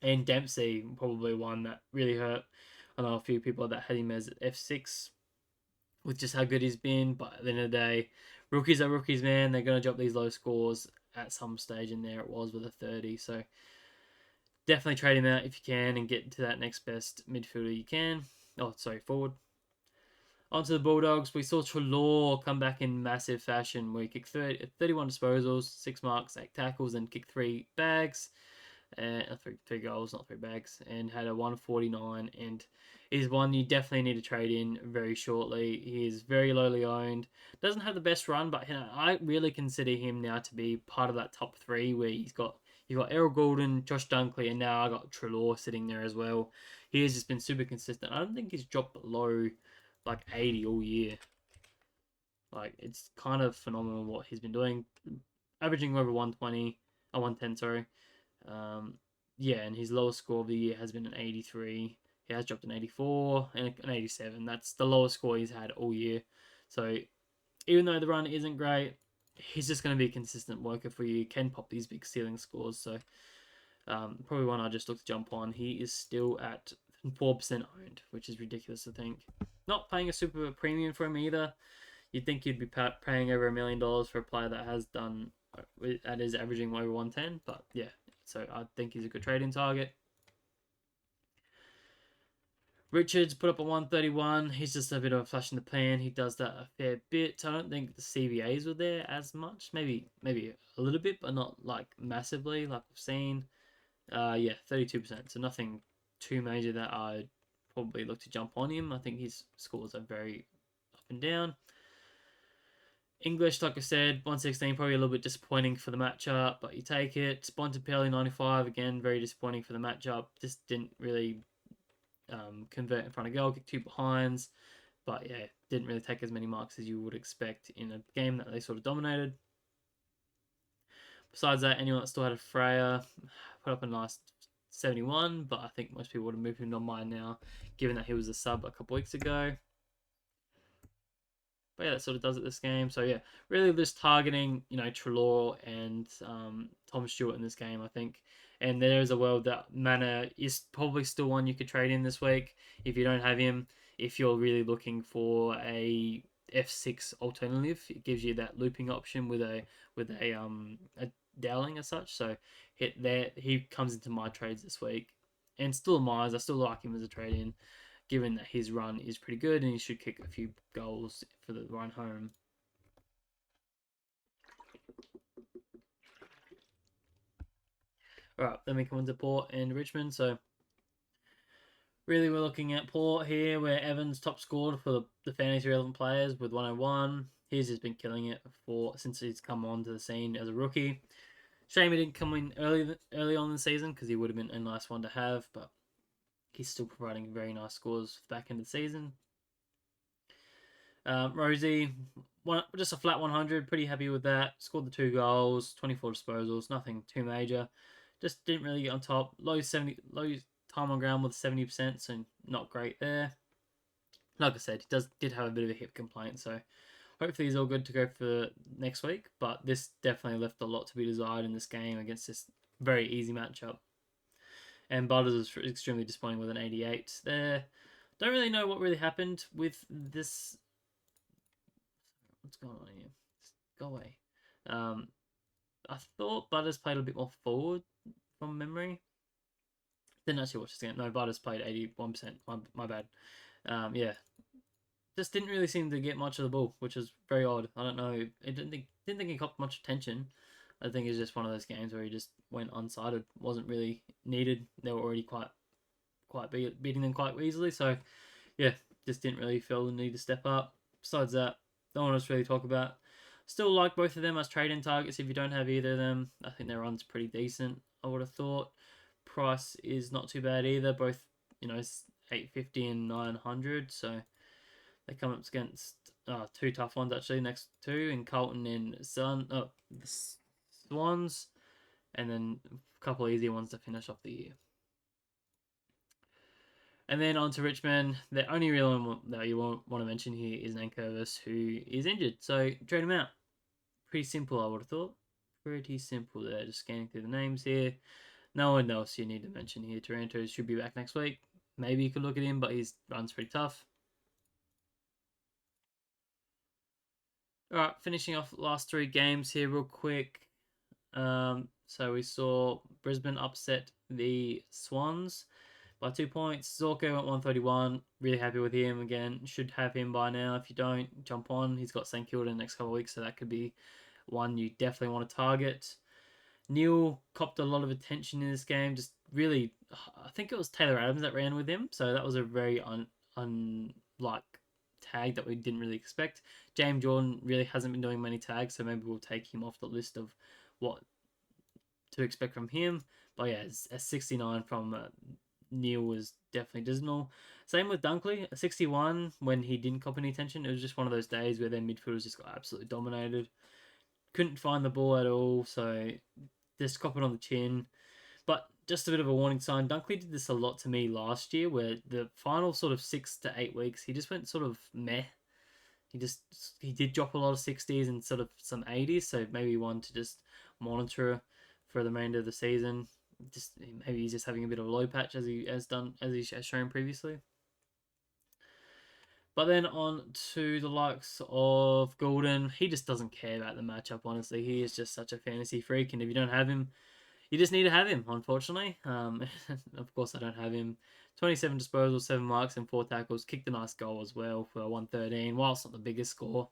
And Dempsey, probably one that really hurt. I know a few people that had him as F6 with just how good he's been, but at the end of the day, rookies are rookies, man. They're going to drop these low scores at some stage, and there it was with a 30. So definitely trade him out if you can and get to that next best midfielder you can. Oh, sorry, forward. Onto the Bulldogs, we saw Treloar come back in massive fashion where he kicked 31 disposals, 6 marks, 8 tackles, and kicked 3 bags. Three goals, not 3 bags, and had a 149, and is one you definitely need to trade in very shortly. He is very lowly owned, doesn't have the best run, but I really consider him now to be part of that top 3 where you've got Errol Goulden, Josh Dunkley, and now I got Treloar sitting there as well. He has just been super consistent. I don't think he's dropped below like 80 all year. Like, it's kind of phenomenal what he's been doing, averaging over 120, 110, sorry. Yeah, and his lowest score of the year has been an 83. He has dropped an 84 and an 87. That's the lowest score he's had all year. So even though the run isn't great, he's just going to be a consistent worker for you. Can pop these big ceiling scores. So probably one I just look to jump on. He is still at 4% owned, which is ridiculous to think. Not paying a super premium for him either. You'd think you'd be paying over $1 million for a player that has done, that is averaging over 110, but yeah. So I think he's a good trading target. Richards put up a 131. He's just a bit of a flash in the pan. He does that a fair bit. I don't think the CVAs were there as much. Maybe a little bit, but not like massively like we've seen. Yeah, 32%. So nothing too major that I'd probably look to jump on him. I think his scores are very up and down. English, like I said, 116, probably a little bit disappointing for the matchup, but you take it. Bontempelli, 95, again, very disappointing for the matchup. Just didn't really convert in front of goal, kicked 2 behinds, but yeah, didn't really take as many marks as you would expect in a game that they sort of dominated. Besides that, anyone that still had a Freya put up a nice 71, but I think most people would have moved him on mine now, given that he was a sub a couple weeks ago. But yeah, that sort of does it this game. So yeah, really just targeting, Treloar and Tom Stewart in this game, I think. And there is a world that Mana is probably still one you could trade in this week if you don't have him. If you're really looking for a F6 alternative, it gives you that looping option with a Dowling as such. So he comes into my trades this week. And still Myers, I still like him as a trade in, given that his run is pretty good and he should kick a few goals for the run home. Alright, then we come into Port and Richmond. So really we're looking at Port here, where Evans top scored for the fantasy relevant players with 101. He's just been killing it since he's come onto the scene as a rookie. Shame he didn't come in early on in the season because he would have been a nice one to have, but he's still providing very nice scores for the back end of the season. Rosie, just a flat 100. Pretty happy with that. Scored the 2 goals, 24 disposals. Nothing too major. Just didn't really get on top. Low time on ground with 70%, so not great there. Like I said, he did have a bit of a hip complaint, so hopefully he's all good to go for next week. But this definitely left a lot to be desired in this game against this very easy matchup. And Butters was extremely disappointing with an 88 there. Don't really know what really happened with this. What's going on here? Just go away. I thought Butters played a bit more forward from memory. Didn't actually watch this game. No, Butters played 81%. My bad. Yeah, just didn't really seem to get much of the ball, which was very odd. I don't know. It didn't think he got much attention. I think it's just one of those games where he just went unsighted. Wasn't really needed. They were already quite beating them quite easily. So yeah, just didn't really feel the need to step up. Besides that, no one else really talk about. Still like both of them as trade-in targets. If you don't have either of them, I think their run's pretty decent. I would have thought. Price is not too bad either. Both 850 and 900. So they come up against two tough ones actually next two in Carlton and the Swans, and then a couple of easy ones to finish off the year. And then on to Richmond. The only real one that you want to mention here is Nankervis, who is injured. So trade him out. Pretty simple, I would have thought. Pretty simple there. Just scanning through the names here. No one else you need to mention here. Taranto should be back next week. Maybe you could look at him, but his run's pretty tough. All right, finishing off the last three games here real quick. So we saw Brisbane upset the Swans by 2 points. Zorko went 131. Really happy with him again. Should have him by now. If you don't, jump on. He's got St Kilda in the next couple of weeks, so that could be one you definitely want to target. Neil copped a lot of attention in this game. Just really, I think it was Taylor Adams that ran with him, so that was a very unlike tag that we didn't really expect. James Jordan really hasn't been doing many tags, so maybe we'll take him off the list of what to expect from him. But yeah, a 69 from Neil was definitely dismal. Same with Dunkley, a 61 when he didn't cop any attention. It was just one of those days where their midfielders just got absolutely dominated. Couldn't find the ball at all, so just cop it on the chin. But just a bit of a warning sign. Dunkley did this a lot to me last year, where the final sort of 6 to 8 weeks, he just went sort of meh. He did drop a lot of 60s and sort of some 80s, so maybe one to just monitor for the remainder of the season. Just maybe he's just having a bit of a low patch as he has shown previously. But then on to the likes of Golden. He just doesn't care about the matchup, honestly. He is just such a fantasy freak, and if you don't have him, you just need to have him, unfortunately. Of course, I don't have him. 27 disposals, 7 marks, and 4 tackles. Kicked a nice goal as well for 113. While it's not the biggest score,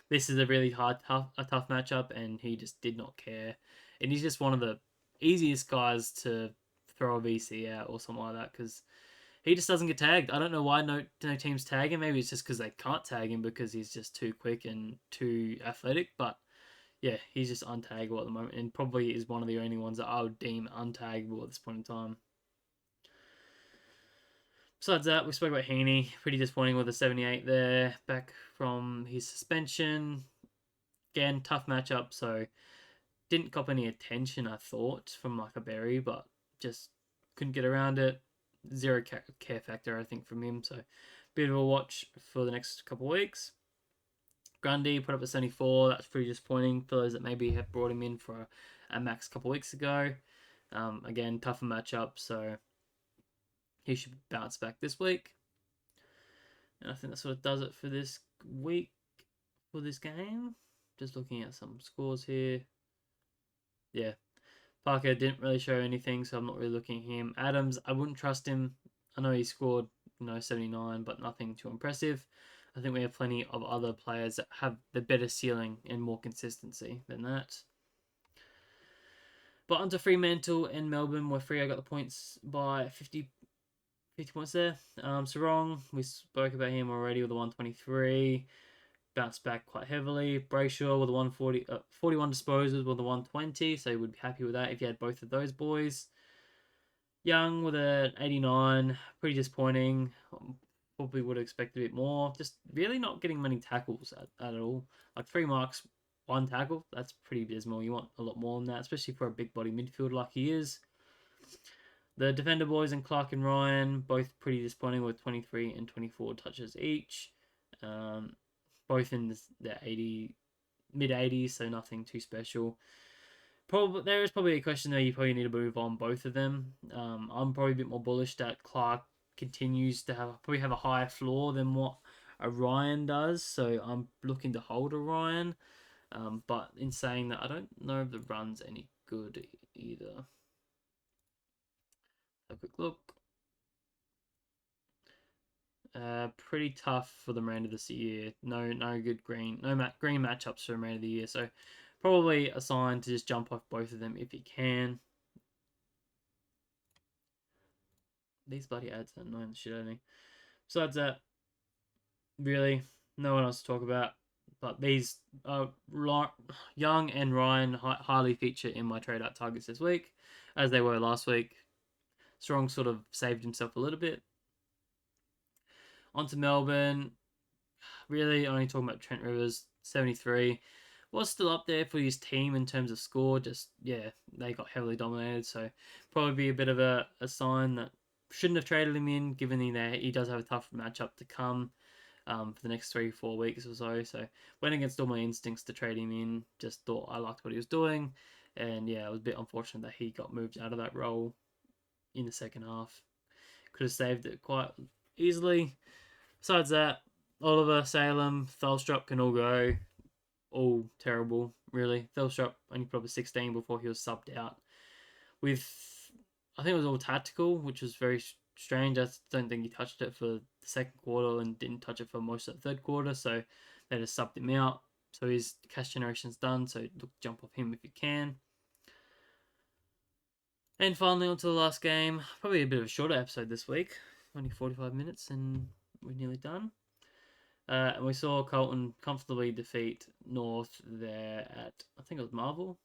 this is a really tough matchup, and he just did not care. And he's just one of the easiest guys to throw a VC out or something like that, because he just doesn't get tagged. I don't know why no teams tag him. Maybe it's just because they can't tag him because he's just too quick and too athletic. But yeah, he's just untaggable at the moment, and probably is one of the only ones that I would deem untaggable at this point in time. Besides that, we spoke about Heaney. Pretty disappointing with a 78 there, back from his suspension. Again, tough matchup, so didn't cop any attention, I thought, from Micah Berry, but just couldn't get around it. Zero care factor, I think, from him, so bit of a watch for the next couple of weeks. Grundy put up a 74. That's pretty disappointing for those that maybe have brought him in for a max a couple of weeks ago. Again, tougher matchup, so he should bounce back this week. And I think that sort of does it for this week, for this game. Just looking at some scores here. Yeah, Parker didn't really show anything, so I'm not really looking at him. Adams, I wouldn't trust him. I know he scored 79, but nothing too impressive. I think we have plenty of other players that have the better ceiling and more consistency than that. But onto Fremantle and Melbourne, where Freo got the points by 50 points there. Sarong, we spoke about him already with the 123. Bounced back quite heavily. Brayshaw with the 140, 41 disposals with the 120, so you would be happy with that if you had both of those boys. Young with an 89, pretty disappointing. Probably would have expected a bit more. Just really not getting many tackles at all. Like 3 marks, 1 tackle. That's pretty dismal. You want a lot more than that, especially for a big body midfielder like he is. The defender boys and Clark and Ryan, both pretty disappointing with 23 and 24 touches each. Both in the 80, mid 80s, so nothing too special. Probably there is probably a question there you probably need to move on both of them. I'm probably a bit more bullish that Clark continues to have a higher floor than what a Ryan does, so I'm looking to hold a Ryan. But in saying that, I don't know if the run's any good either. Have a quick look. Pretty tough for the remainder of this year. No good green, green matchups for the remainder of the year. So probably a sign to just jump off both of them if you can. These bloody ads are annoying the shit out of me. Besides that, really, no one else to talk about. But these Young and Ryan highly feature in my trade out targets this week, as they were last week. Strong sort of saved himself a little bit. On to Melbourne. Really only talking about Trent Rivers, 73. Was still up there for his team in terms of score. Just, yeah, they got heavily dominated. So probably be a bit of a sign that shouldn't have traded him in, given he does have a tough matchup to come for the next 3-4 weeks or so. So went against all my instincts to trade him in. Just thought I liked what he was doing. And yeah, it was a bit unfortunate that he got moved out of that role in the second half. Could have saved it quite easily. Besides that, Oliver, Salem, Thelstrup can all go. All terrible, really. Thelstrup only probably 16 before he was subbed out. I think it was all tactical, which was very strange. I don't think he touched it for the second quarter and didn't touch it for most of the third quarter, so they just subbed him out. So his cash generation's done, so look, jump off him if you can. And finally, on to the last game. Probably a bit of a shorter episode this week. Only 45 minutes, and we're nearly done. And we saw Carlton comfortably defeat North there at, I think it was Marvel.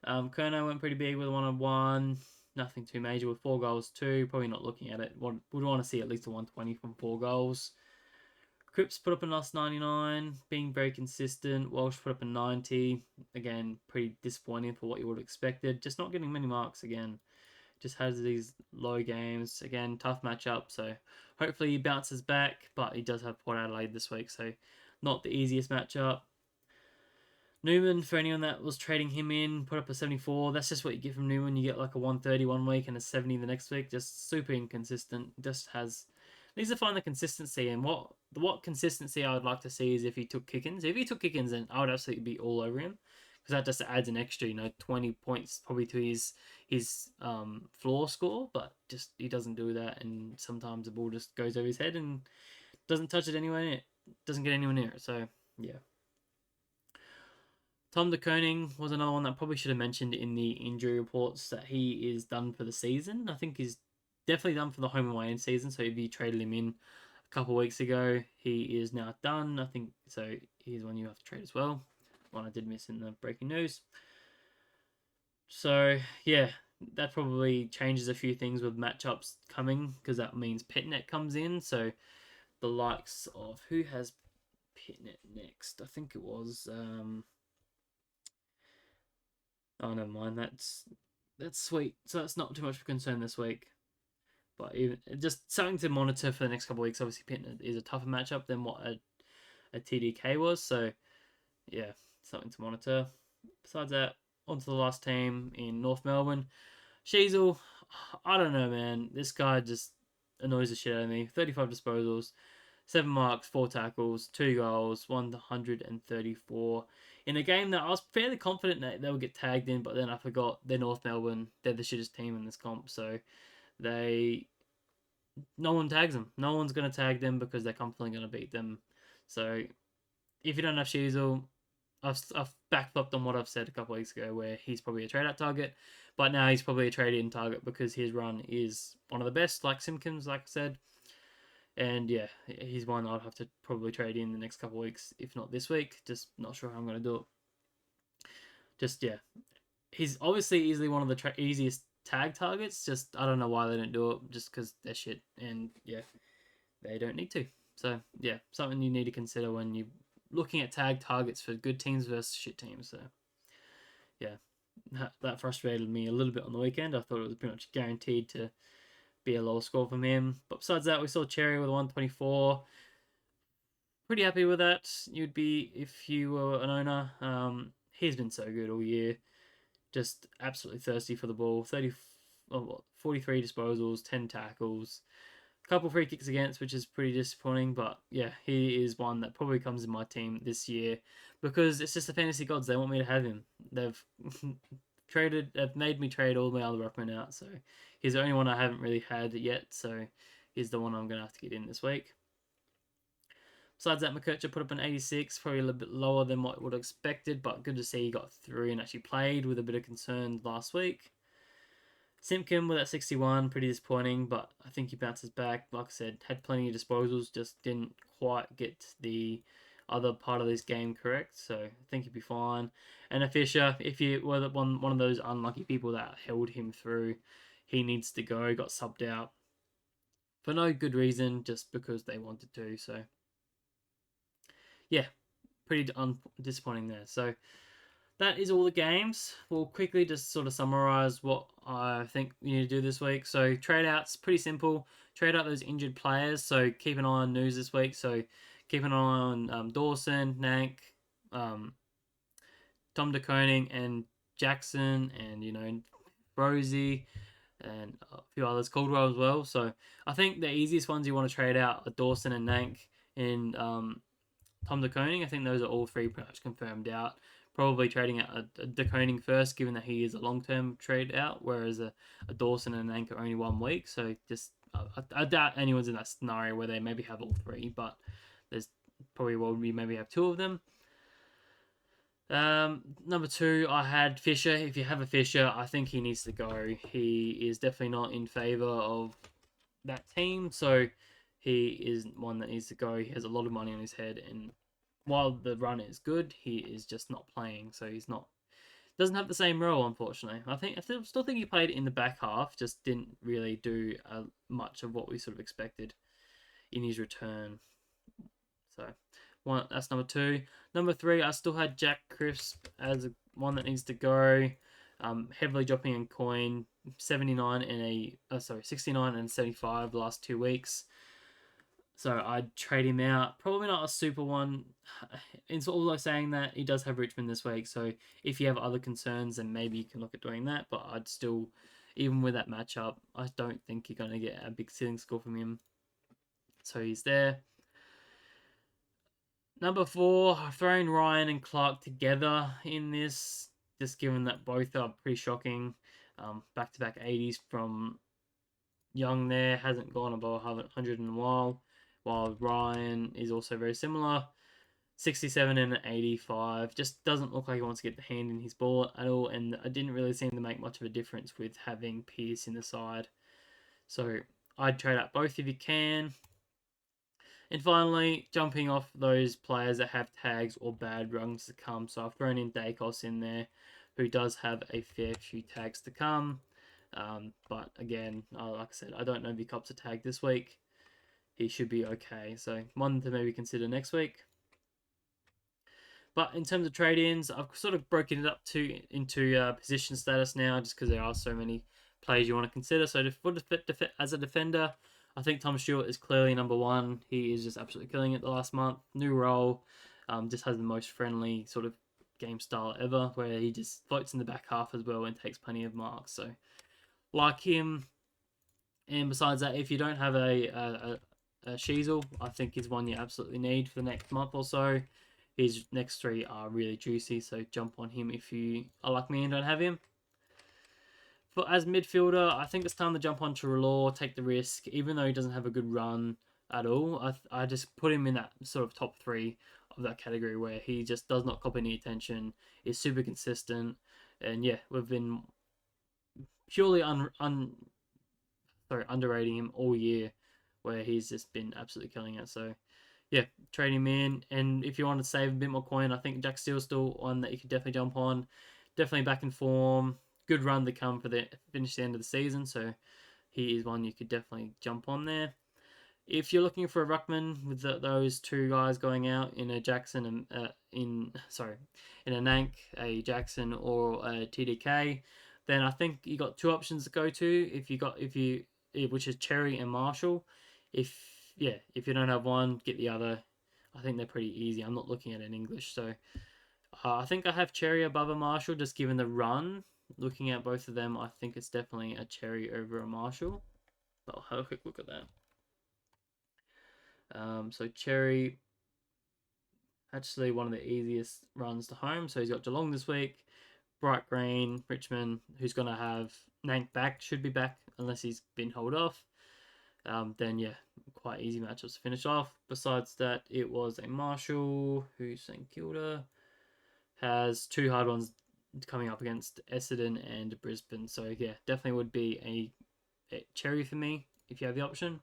Kerno went pretty big with a 1-on-1. Nothing too major with 4 goals too. Probably not looking at it. Would want to see at least a 120 from 4 goals. Cripps put up a nice 99, being very consistent. Walsh put up a 90. Again, pretty disappointing for what you would have expected. Just not getting many marks again. Just has these low games. Again, tough matchup. So hopefully he bounces back. But he does have Port Adelaide this week. So not the easiest matchup. Newman, for anyone that was trading him in, put up a 74. That's just what you get from Newman. You get like a 130 one week and a 70 the next week. Just super inconsistent. Just needs to find the consistency. And what consistency I would like to see is if he took kick-ins. If he took kick-ins, then I would absolutely be all over him. Because that just adds an extra, 20 points probably to his floor score. But just he doesn't do that. And sometimes the ball just goes over his head and doesn't touch it anywhere. Doesn't get anywhere near it. So, yeah. Tom de Koning was another one that probably should have mentioned in the injury reports that he is done for the season. I think he's definitely done for the home and away season. So if you traded him in a couple of weeks ago, he is now done. I think so. He's one you have to trade as well. One I did miss in the breaking news. So yeah, that probably changes a few things with matchups coming because that means Petnet comes in. So the likes of who has Petnet next? I think it was. Oh, never mind. That's sweet. So that's not too much of a concern this week. But even just something to monitor for the next couple of weeks. Obviously, Pitman is a tougher matchup than what a TDK was. So yeah, something to monitor. Besides that, on to the last team in North Melbourne. Sheasel, I don't know, man. This guy just annoys the shit out of me. 35 disposals, 7 marks, 4 tackles, 2 goals, 134. In a game that I was fairly confident that they would get tagged in, but then I forgot they're North Melbourne. They're the shittest team in this comp, so no one tags them. No one's going to tag them because they're comfortably going to beat them. So if you don't have Sheasel, I've backflipped on what I've said a couple weeks ago where he's probably a trade-out target, but now he's probably a trade-in target because his run is one of the best, like Simpkins, like I said. And yeah, he's one I'd have to probably trade in the next couple of weeks, if not this week. Just not sure how I'm going to do it. Just, yeah. He's obviously easily one of the easiest tag targets. Just, I don't know why they don't do it, just because they're shit. And yeah, they don't need to. So yeah, something you need to consider when you're looking at tag targets for good teams versus shit teams. So yeah. that frustrated me a little bit on the weekend. I thought it was pretty much guaranteed to be a lower score from him. But besides that, we saw Cherry with a 124. Pretty happy with that. You'd be if you were an owner. He's been so good all year. Just absolutely thirsty for the ball. 43 disposals, 10 tackles, a couple free kicks against, which is pretty disappointing. But yeah, he is one that probably comes in my team this year because it's just the fantasy gods. They want me to have him. They've they've made me trade all my other ruckmen out. So he's the only one I haven't really had yet. So he's the one I'm going to have to get in this week. Besides that, McKercher put up an 86, probably a little bit lower than what I would have expected, but good to see he got through and actually played with a bit of concern last week. Simpkin with that 61, pretty disappointing, but I think he bounces back. Like I said, had plenty of disposals, just didn't quite get the other part of this game correct, so I think he'd be fine. And a Fisher, if you were one of those unlucky people that held him through, he needs to go, got subbed out for no good reason, just because they wanted to, so yeah, pretty disappointing there. So that is all the games. We'll quickly just sort of summarize what I think we need to do this week. So trade outs, pretty simple. Trade out those injured players. So keep an eye on news this week. So keep an eye on Dawson, Nank, Tom De Koning, and Jackson, and Rosie, and a few others, Caldwell as well. So I think the easiest ones you want to trade out are Dawson and Nank and Tom De Koning. I think those are all three pretty much confirmed out. Probably trading out a De Koning first, given that he is a long-term trade out, whereas a Dawson and an Anchor only 1 week. So just I doubt anyone's in that scenario where they maybe have all three, but there's probably will be maybe have 2 of them. Number 2, I had Fisher. If you have a Fisher, I think he needs to go. He is definitely not in favor of that team, so he is one that needs to go. He has a lot of money on his head, and while the run is good, he is just not playing, so he's not doesn't have the same role, unfortunately. I still think he played in the back half, just didn't really do much of what we sort of expected in his return. So that's number 2. Number 3, I still had Jack Crisp as one that needs to go. Heavily dropping in coin, 69 and 69 and 75 the last 2 weeks. So I'd trade him out. Probably not a super one. It's also saying that he does have Richmond this week. So if you have other concerns, then maybe you can look at doing that. But I'd still, even with that matchup, I don't think you're going to get a big ceiling score from him. So he's there. Number 4, I've thrown Ryan and Clark together in this, just given that both are pretty shocking. Back-to-back 80s from Young there. Hasn't gone above 100 in a while. While Ryan is also very similar. 67 and an 85. Just doesn't look like he wants to get the hand in his ball at all, and I didn't really seem to make much of a difference with having Pierce in the side. So I'd trade out both if you can. And finally, jumping off those players that have tags or bad runs to come. So I've thrown in Dacos in there, who does have a fair few tags to come. But again, like I said, I don't know if he cops a tag this week. He should be okay. So one to maybe consider next week. But in terms of trade-ins, I've sort of broken it up into position status now, just because there are so many players you want to consider. So as a defender, I think Tom Stewart is clearly number 1. He is just absolutely killing it the last month. New role, just has the most friendly sort of game style ever, where he just floats in the back half as well and takes plenty of marks. So like him. And besides that, if you don't have a Sheasel, I think is one you absolutely need for the next month or so. His next 3 are really juicy, so jump on him if you are like me and don't have him. But as midfielder, I think it's time to jump on Trelaw, take the risk, even though he doesn't have a good run at all. I just put him in that sort of top 3 of that category where he just does not cop any attention, is super consistent, and yeah, we've been purely underrating him all year, where he's just been absolutely killing it. So yeah, trade him in. And if you want to save a bit more coin, I think Jack Steele's still one that you could definitely jump on. Definitely back in form. Good run to come for the finish the end of the season. So he is one you could definitely jump on there. If you're looking for a ruckman with those two guys going out in a Jackson and in a Nank, a Jackson, or a TDK, then I think you got two options to go to. Which is Cherry and Marshall. If if you don't have one, get the other. I think they're pretty easy. I'm not looking at it in English, so I think I have Cherry above a Marshall, just given the run. Looking at both of them, I think it's definitely a Cherry over a Marshall. I'll have a quick look at that. So Cherry, actually one of the easiest runs to home. So he's got Geelong this week, Bright Green, Richmond, who's going to have Nank back, should be back unless he's been held off. Then yeah, quite easy matchups to finish off. Besides that, it was a Marshall, who's St Kilda, has two hard ones coming up against Essendon and Brisbane. So yeah, definitely would be a Cherry for me if you have the option.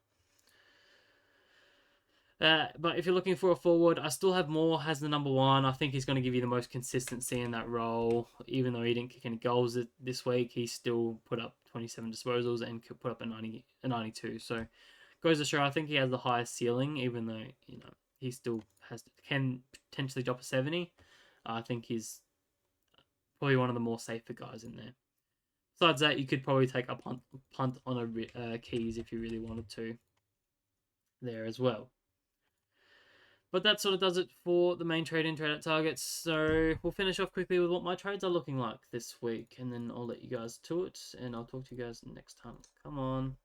But if you're looking for a forward, I still have Moore as the number one. I think he's going to give you the most consistency in that role. Even though he didn't kick any goals this week, he still put up 27 disposals and could put up a 92. So goes to show, I think he has the highest ceiling, even though he still can potentially drop a 70. I think he's probably one of the more safer guys in there. Besides that, you could probably take a punt on a Keys if you really wanted to there as well. But that sort of does it for the main trade and trade at targets. So we'll finish off quickly with what my trades are looking like this week, and then I'll let you guys to it, and I'll talk to you guys next time. Come on.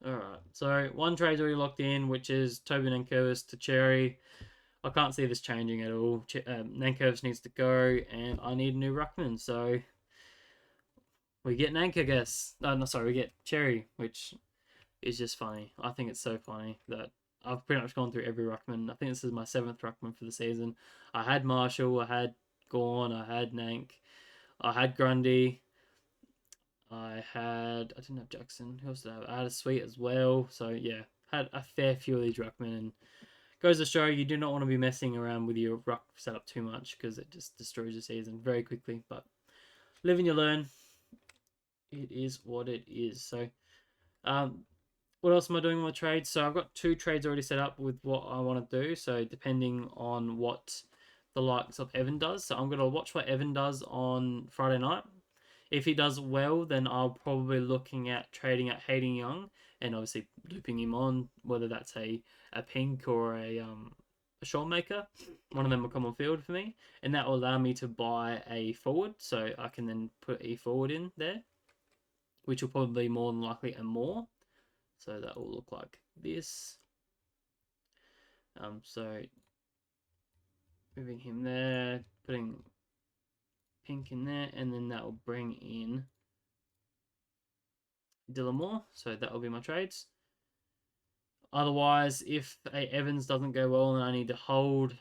Alright, so one trade's already locked in, which is Tobin and Curvis to Cherry. I can't see this changing at all. Nankervis needs to go, and I need a new ruckman, so we get Nank, I guess. No, sorry, we get Cherry, which is just funny. I think it's so funny that I've pretty much gone through every ruckman. I think this is my 7th ruckman for the season. I had Marshall, I had Gorn, I had Nank, I had Grundy, I didn't have Jackson. Who else did I have? I had a Sweet as well. So yeah, had a fair few of these ruckmen, and goes to show you do not want to be messing around with your ruck setup too much because it just destroys your season very quickly. But live and you learn. It is what it is. So, what else am I doing with my trades? So I've got 2 trades already set up with what I want to do. So depending on what the likes of Evan does. So I'm going to watch what Evan does on Friday night. If he does well, then I'll probably looking at trading at Hayden Young and obviously looping him on, whether that's a pink or a shot maker. One of them will come on field for me, and that will allow me to buy a forward, so I can then put a forward in there, which will probably be more than likely a more. So that will look like this. So moving him there, putting pink in there, and then that will bring in Dylan Moore. So that will be my trades. Otherwise, if a Evans doesn't go well and I need to hold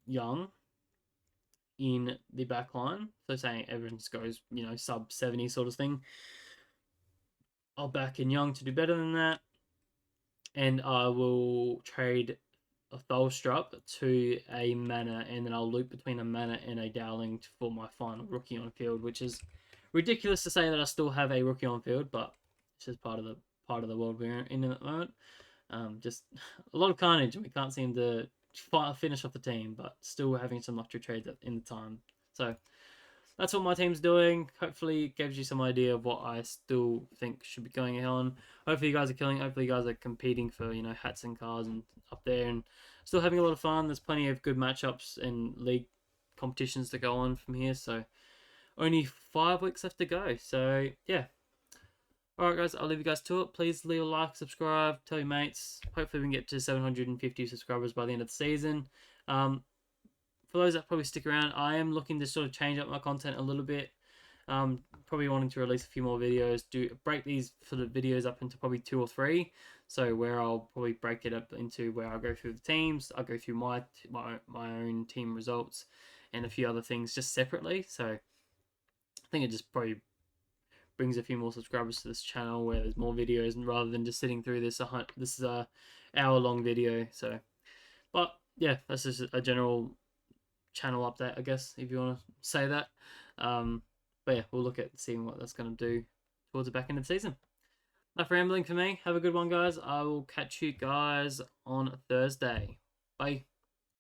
Young in the back line, so saying Evans goes, sub 70 sort of thing, I'll back in Young to do better than that. And I will trade a Tholstrup to a Manor, and then I'll loop between a Manor and a Dowling for my final rookie on field, which is ridiculous to say that I still have a rookie on field, but it's just part of the world we're in at the moment. Just a lot of carnage, and we can't seem to finish off the team, but still having some lottery trades in the time. So that's what my team's doing. Hopefully it gives you some idea of what I still think should be going on. Hopefully you guys are killing. Hopefully you guys are competing for hats and cars and up there, and still having a lot of fun. There's plenty of good matchups and league competitions to go on from here. So only 5 weeks left to go. So yeah. Alright guys, I'll leave you guys to it. Please leave a like, subscribe, tell your mates. Hopefully we can get to 750 subscribers by the end of the season. For those that probably stick around, I am looking to sort of change up my content a little bit. Probably wanting to release a few more videos. Break these sort of videos up into probably 2 or 3. So where I'll probably break it up into where I'll go through the teams. I'll go through my own team results and a few other things just separately. So I think it just probably brings a few more subscribers to this channel where there's more videos, and rather than just sitting through this is a hour-long video. So, but yeah, that's just a general channel update, I guess, if you want to say that. But yeah, we'll look at seeing what that's going to do towards the back end of the season. Enough rambling for me. Have a good one, guys. I will catch you guys on Thursday. Bye.